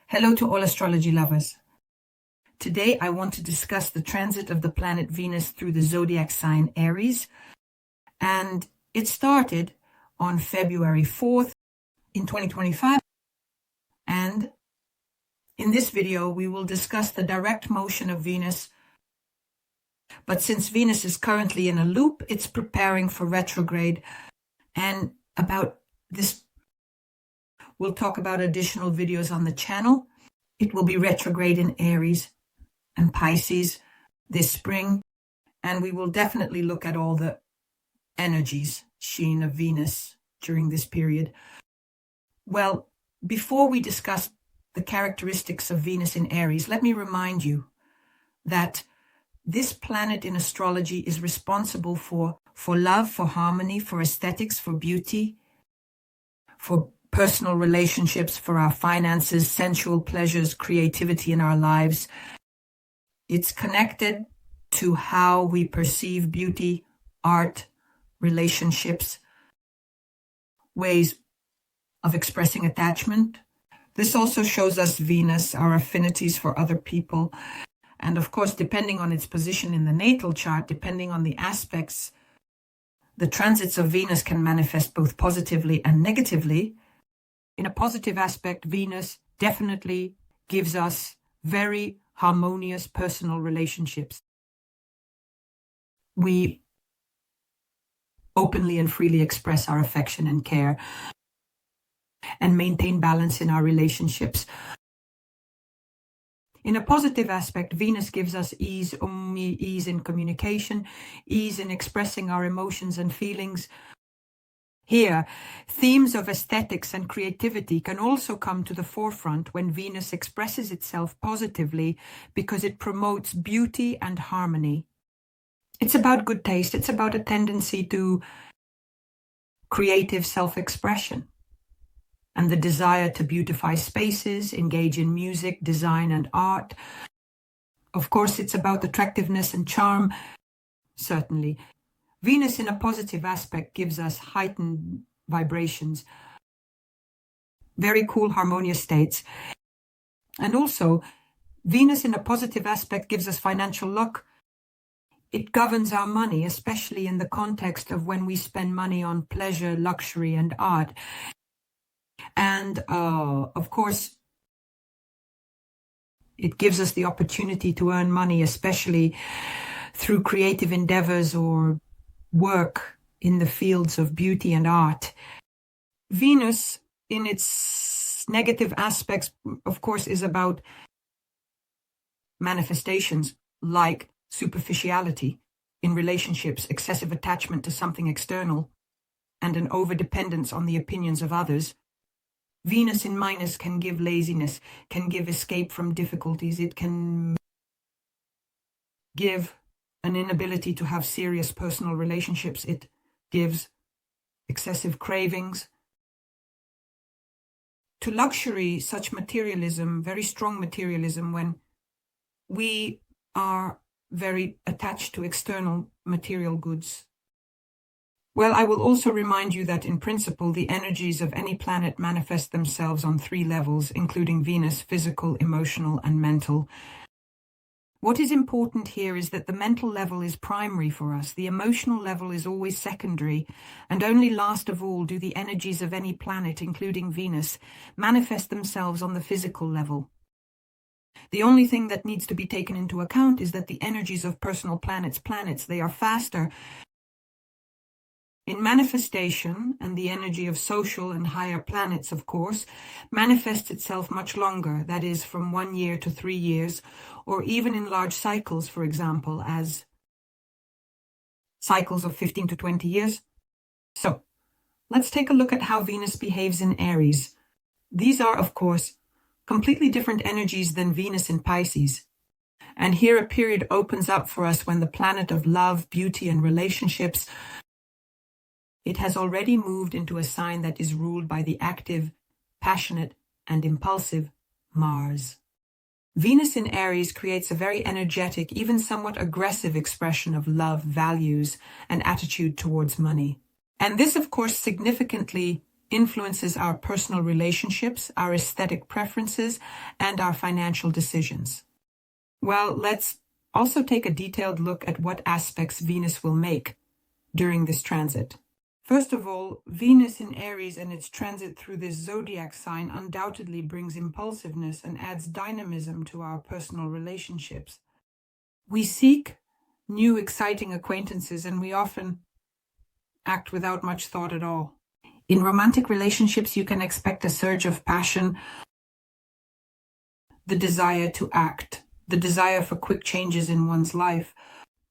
Hello to all astrology lovers. Today I want to discuss the transit of the planet Venus through the zodiac sign Aries, and it started on February 4th in 2025, and in this video we will discuss the direct motion of Venus, but since Venus is currently in a loop, it's preparing for retrograde, and about this we'll talk about additional videos on the channel. It will be retrograde in Aries and Pisces this spring, and we will definitely look at all the energies sheen of Venus during this period. Well, before we discuss the characteristics of Venus in Aries, let me remind you that this planet in astrology is responsible for love, for harmony, for aesthetics, for beauty, for personal relationships, for our finances, sensual pleasures, creativity in our lives. It's connected to how we perceive beauty, art, relationships, ways of expressing attachment. This also shows us Venus, our affinities for other people. And of course, depending on its position in the natal chart, depending on the aspects, the transits of Venus can manifest both positively and negatively. In a positive aspect, Venus definitely gives us very harmonious personal relationships. We openly and freely express our affection and care and maintain balance in our relationships. In a positive aspect, Venus gives us ease in communication, ease in expressing our emotions and feelings. Here, themes of aesthetics and creativity can also come to the forefront when Venus expresses itself positively because it promotes beauty and harmony. It's about good taste. It's about a tendency to creative self-expression and the desire to beautify spaces, engage in music, design, and art. Of course, it's about attractiveness and charm, certainly. Venus in a positive aspect gives us heightened vibrations, very cool harmonious states. And also, Venus in a positive aspect gives us financial luck. It governs our money, especially in the context of when we spend money on pleasure, luxury, and art. And of course, it gives us the opportunity to earn money, especially through creative endeavors or work in the fields of beauty and art. Venus, in its negative aspects, of course, is about manifestations like superficiality in relationships, excessive attachment to something external, and an overdependence on the opinions of others. Venus in minus can give laziness, can give escape from difficulties. It can give an inability to have serious personal relationships. It gives excessive cravings. To luxury, such materialism, very strong materialism, when we are very attached to external material goods. Well, I will also remind you that in principle, the energies of any planet manifest themselves on 3 levels, including Venus, physical, emotional, and mental. What is important here is that the mental level is primary for us. The emotional level is always secondary, and only last of all do the energies of any planet, including Venus, manifest themselves on the physical level. The only thing that needs to be taken into account is that the energies of personal planets, they are faster in manifestation, and the energy of social and higher planets, of course, manifests itself much longer, that is, from 1 year to 3 years, or even in large cycles, for example, as cycles of 15 to 20 years. So, let's take a look at how Venus behaves in Aries. These are, of course, completely different energies than Venus in Pisces. And here a period opens up for us when the planet of love, beauty, and relationships, it has already moved into a sign that is ruled by the active, passionate, and impulsive Mars. Venus in Aries creates a very energetic, even somewhat aggressive expression of love, values, and attitude towards money. And this, of course, significantly influences our personal relationships, our aesthetic preferences, and our financial decisions. Well, let's also take a detailed look at what aspects Venus will make during this transit. First of all, Venus in Aries and its transit through this zodiac sign undoubtedly brings impulsiveness and adds dynamism to our personal relationships. We seek new, exciting acquaintances, and we often act without much thought at all. In romantic relationships, you can expect a surge of passion, the desire to act, the desire for quick changes in one's life.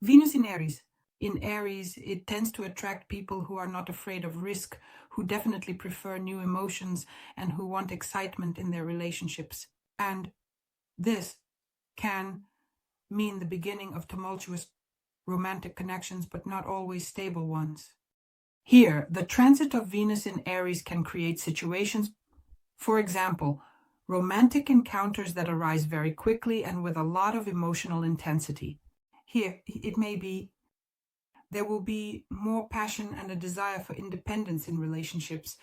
Venus in Aries. In Aries, it tends to attract people who are not afraid of risk, who definitely prefer new emotions, and who want excitement in their relationships. And this can mean the beginning of tumultuous romantic connections, but not always stable ones. Here, the transit of Venus in Aries can create situations, for example, romantic encounters that arise very quickly and with a lot of emotional intensity. Here, it may be there will be more passion and a desire for independence in relationships.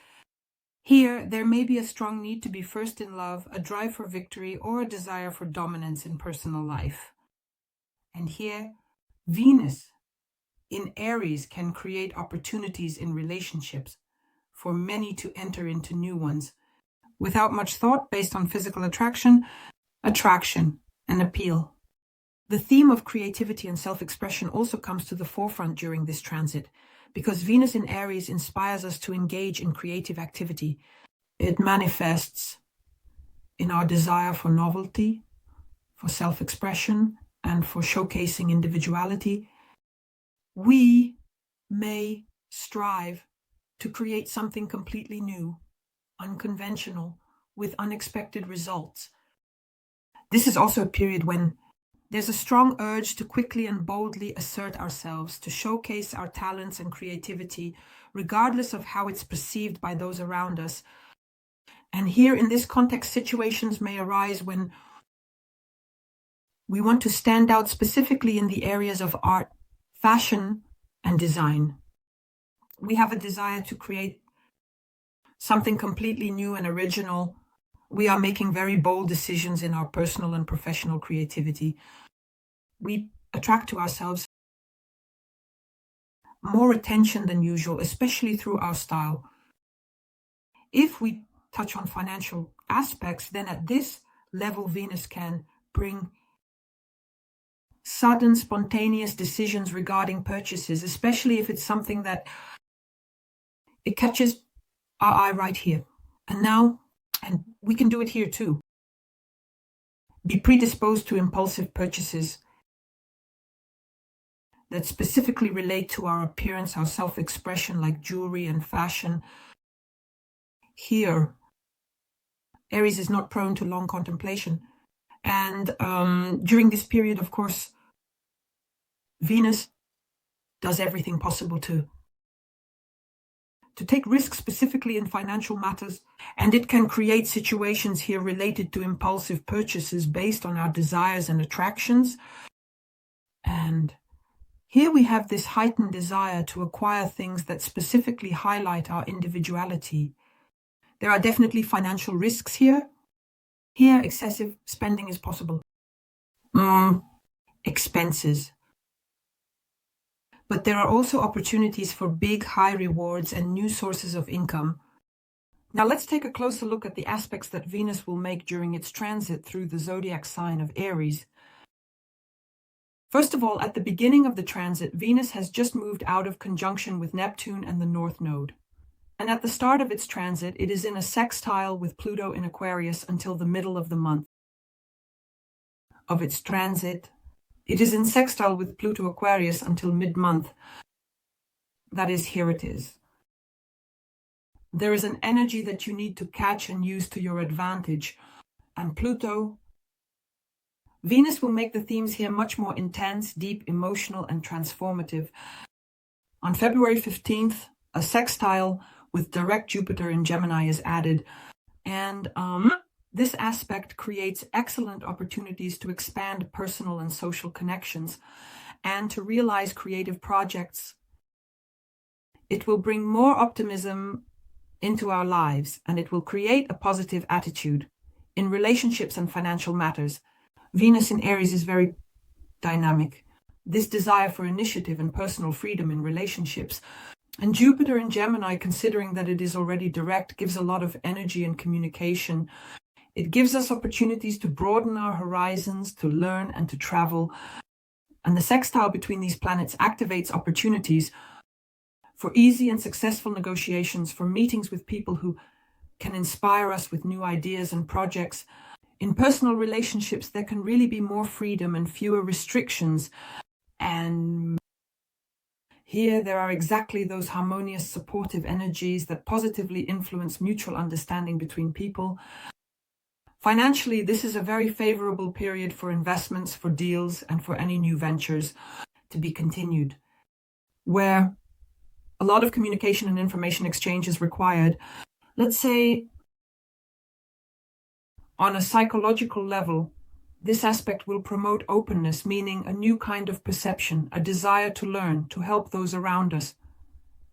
Here, there may be a strong need to be first in love, a drive for victory, or a desire for dominance in personal life. And here, Venus in Aries can create opportunities in relationships for many to enter into new ones without much thought, based on physical attraction, and appeal. The theme of creativity and self-expression also comes to the forefront during this transit, because Venus in Aries inspires us to engage in creative activity. It manifests in our desire for novelty, for self-expression, and for showcasing individuality. We may strive to create something completely new, unconventional, with unexpected results. This is also a period when there's a strong urge to quickly and boldly assert ourselves, to showcase our talents and creativity, regardless of how it's perceived by those around us. And here in this context, situations may arise when we want to stand out specifically in the areas of art, fashion, and design. We have a desire to create something completely new and original. We are making very bold decisions in our personal and professional creativity. We attract to ourselves more attention than usual, especially through our style. If we touch on financial aspects, then at this level, Venus can bring sudden, spontaneous decisions regarding purchases, especially if it's something that it catches our eye right here. And we can do it here too. Be predisposed to impulsive purchases that specifically relate to our appearance, our self-expression, like jewelry and fashion. Here, Aries is not prone to long contemplation. And during this period, of course, Venus does everything possible to take risks, specifically in financial matters, and it can create situations here related to impulsive purchases based on our desires and attractions. And here we have this heightened desire to acquire things that specifically highlight our individuality. There are definitely financial risks here. Here, excessive spending is possible. Expenses. But there are also opportunities for big, high rewards and new sources of income. Now let's take a closer look at the aspects that Venus will make during its transit through the zodiac sign of Aries. First of all, at the beginning of the transit, Venus has just moved out of conjunction with Neptune and the North Node. And at the start of its transit, it is in a sextile with Pluto in Aquarius until the middle of the month of its transit. It is in sextile with Pluto Aquarius until mid-month. That is, here it is. There is an energy that you need to catch and use to your advantage. And Venus will make the themes here much more intense, deep, emotional, and transformative. On February 15th, a sextile with direct Jupiter in Gemini is added. And this aspect creates excellent opportunities to expand personal and social connections and to realize creative projects. It will bring more optimism into our lives, and it will create a positive attitude in relationships and financial matters. Venus in Aries is very dynamic. This desire for initiative and personal freedom in relationships. And Jupiter in Gemini, considering that it is already direct, gives a lot of energy and communication. It gives us opportunities to broaden our horizons, to learn and to travel. And the sextile between these planets activates opportunities for easy and successful negotiations, for meetings with people who can inspire us with new ideas and projects. In personal relationships, there can really be more freedom and fewer restrictions. And here there are exactly those harmonious, supportive energies that positively influence mutual understanding between people. Financially, this is a very favorable period for investments, for deals, and for any new ventures to be continued, where a lot of communication and information exchange is required. Let's say on a psychological level, this aspect will promote openness, meaning a new kind of perception, a desire to learn, to help those around us,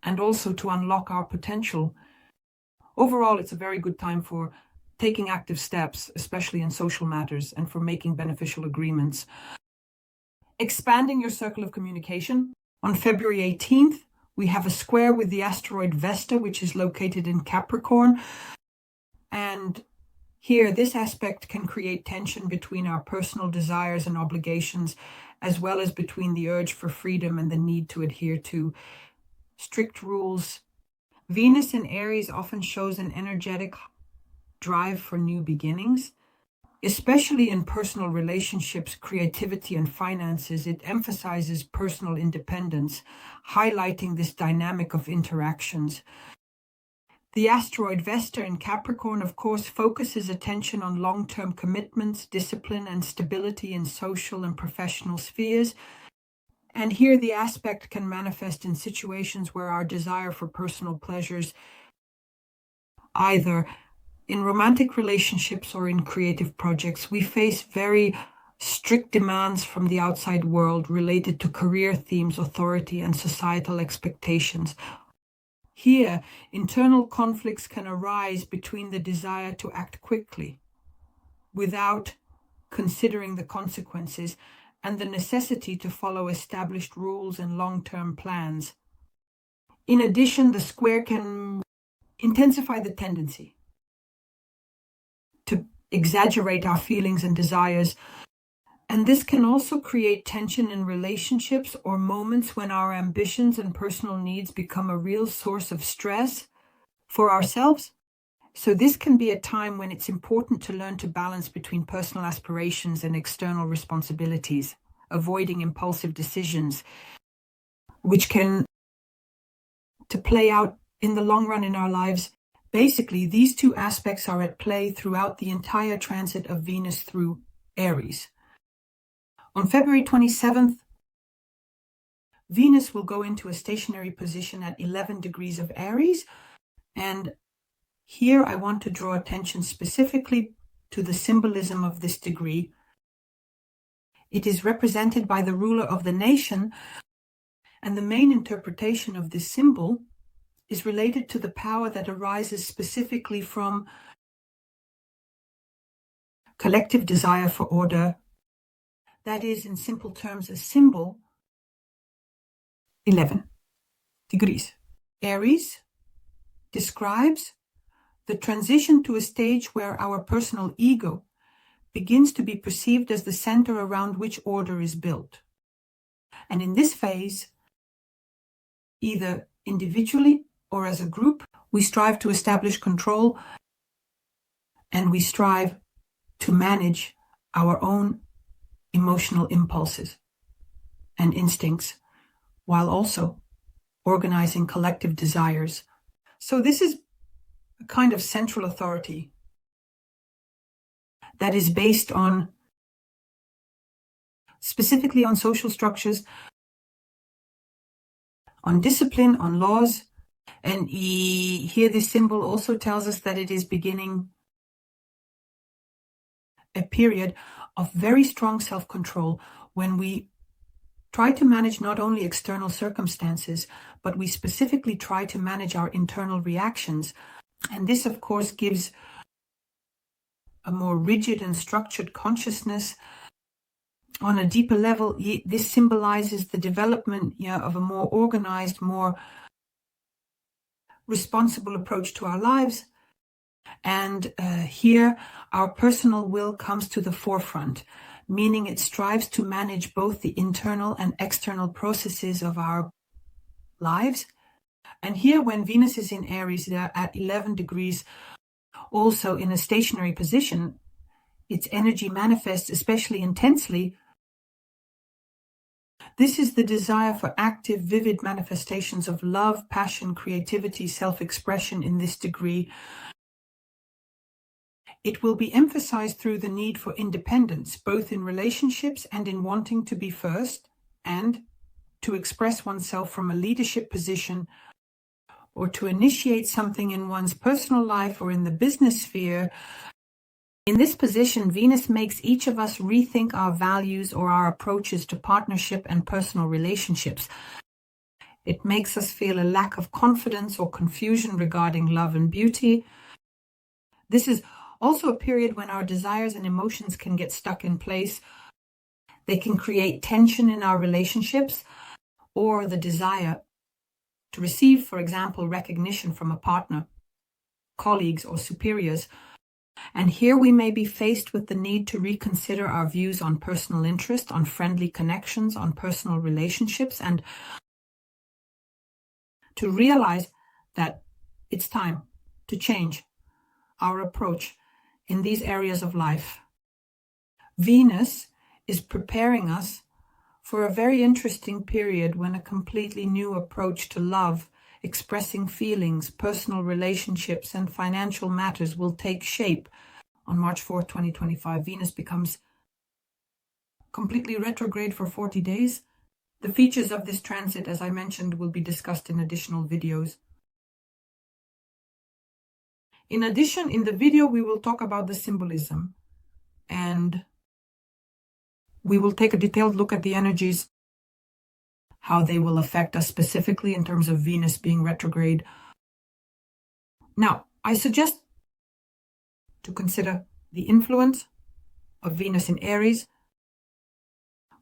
and also to unlock our potential. Overall, it's a very good time for taking active steps, especially in social matters, and for making beneficial agreements. Expanding your circle of communication. On February 18th, we have a square with the asteroid Vesta, which is located in Capricorn. And here, this aspect can create tension between our personal desires and obligations, as well as between the urge for freedom and the need to adhere to strict rules. Venus in Aries often shows an energetic drive for new beginnings, especially in personal relationships, creativity, and finances. It emphasizes personal independence, highlighting this dynamic of interactions. The asteroid Vesta in Capricorn, of course, focuses attention on long-term commitments, discipline, and stability in social and professional spheres. And here the aspect can manifest in situations where our desire for personal pleasures, either in romantic relationships or in creative projects, we face very strict demands from the outside world related to career themes, authority, and societal expectations. Here, internal conflicts can arise between the desire to act quickly without considering the consequences and the necessity to follow established rules and long-term plans. In addition, the square can intensify the tendency to exaggerate our feelings and desires. And this can also create tension in relationships or moments when our ambitions and personal needs become a real source of stress for ourselves. So this can be a time when it's important to learn to balance between personal aspirations and external responsibilities, avoiding impulsive decisions, which can to play out in the long run in our lives. Basically, these two aspects are at play throughout the entire transit of Venus through Aries. On February 27th, Venus will go into a stationary position at 11 degrees of Aries. And here I want to draw attention specifically to the symbolism of this degree. It is represented by the ruler of the nation, and the main interpretation of this symbol is related to the power that arises specifically from collective desire for order. That is, in simple terms, a symbol, 11 degrees. Aries describes the transition to a stage where our personal ego begins to be perceived as the center around which order is built. And in this phase, either individually or as a group, we strive to establish control and we strive to manage our own emotional impulses and instincts while also organizing collective desires. So this is a kind of central authority that is based on, specifically on social structures, on discipline, on laws. And here this symbol also tells us that it is beginning a period of very strong self-control when we try to manage not only external circumstances, but we specifically try to manage our internal reactions And this, of course, gives a more rigid and structured consciousness. On a deeper level, this symbolizes the development of a more organized, more responsible approach to our lives. And here, our personal will comes to the forefront, meaning it strives to manage both the internal and external processes of our lives. And here, when Venus is in Aries, they're at 11 degrees, also in a stationary position, its energy manifests especially intensely. This is the desire for active, vivid manifestations of love, passion, creativity, self-expression in this degree. It will be emphasized through the need for independence, both in relationships and in wanting to be first, and to express oneself from a leadership position, or to initiate something in one's personal life or in the business sphere. In this position, Venus makes each of us rethink our values or our approaches to partnership and personal relationships. It makes us feel a lack of confidence or confusion regarding love and beauty. This is also a period when our desires and emotions can get stuck in place. They can create tension in our relationships, or the desire to receive, for example, recognition from a partner, colleagues, or superiors. And here we may be faced with the need to reconsider our views on personal interest, on friendly connections, on personal relationships, and to realize that it's time to change our approach in these areas of life. Venus is preparing us for a very interesting period when a completely new approach to love, expressing feelings, personal relationships, and financial matters will take shape. On March 4th, 2025, Venus becomes completely retrograde for 40 days. The features of this transit, as I mentioned, will be discussed in additional videos. In addition, in the video, we will talk about the symbolism, and we will take a detailed look at the energies, how they will affect us specifically in terms of Venus being retrograde. Now, I suggest to consider the influence of Venus in Aries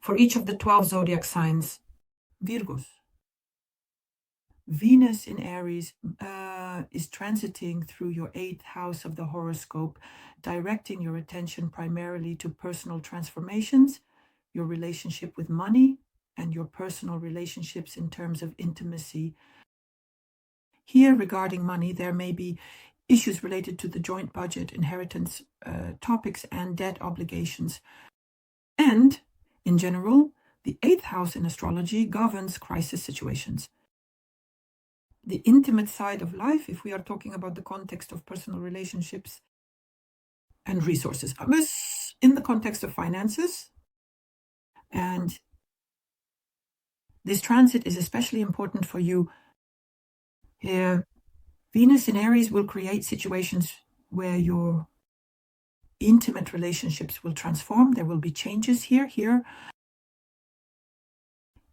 for each of the 12 zodiac signs. Virgos. Venus in Aries is transiting through your 8th house of the horoscope, directing your attention primarily to personal transformations, your relationship with money, and your personal relationships in terms of intimacy. Here, regarding money, there may be issues related to the joint budget, inheritance topics, and debt obligations. And, in general, the 8th house in astrology governs crisis situations. The intimate side of life, if we are talking about the context of personal relationships and resources, in the context of finances. And this transit is especially important for you. Here, Venus in Aries will create situations where your intimate relationships will transform. There will be changes here. Here,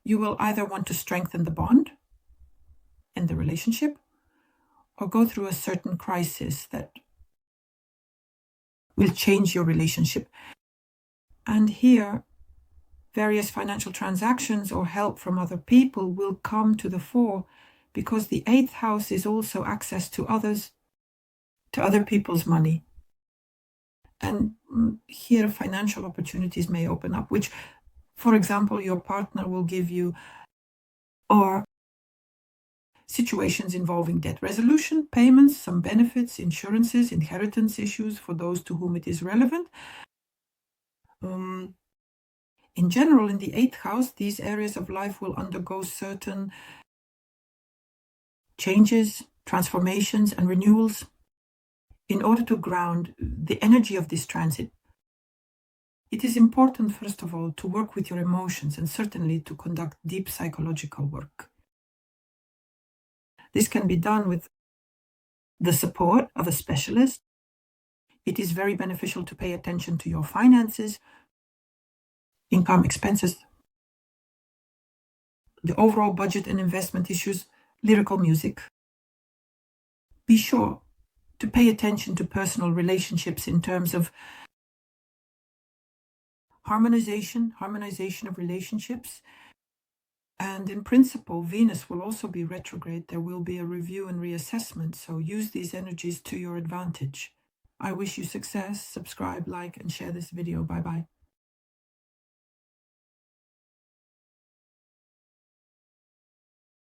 you will either want to strengthen the bond in the relationship or go through a certain crisis that will change your relationship. And here, various financial transactions or help from other people will come to the fore, because the 8th house is also access to others, to other people's money. And here financial opportunities may open up, which, for example, your partner will give you, or situations involving debt resolution, payments, some benefits, insurances, inheritance issues for those to whom it is relevant. In general, in the 8th house, these areas of life will undergo certain changes, transformations, and renewals. In order to ground the energy of this transit, it is important, first of all, to work with your emotions and certainly to conduct deep psychological work. This can be done with the support of a specialist. It is very beneficial to pay attention to your finances, income, expenses, the overall budget and investment issues, lyrical music. Be sure to pay attention to personal relationships in terms of harmonization of relationships. And in principle, Venus will also be retrograde. There will be a review and reassessment, so use these energies to your advantage. I wish you success. Subscribe, like, and share this video. Bye-bye.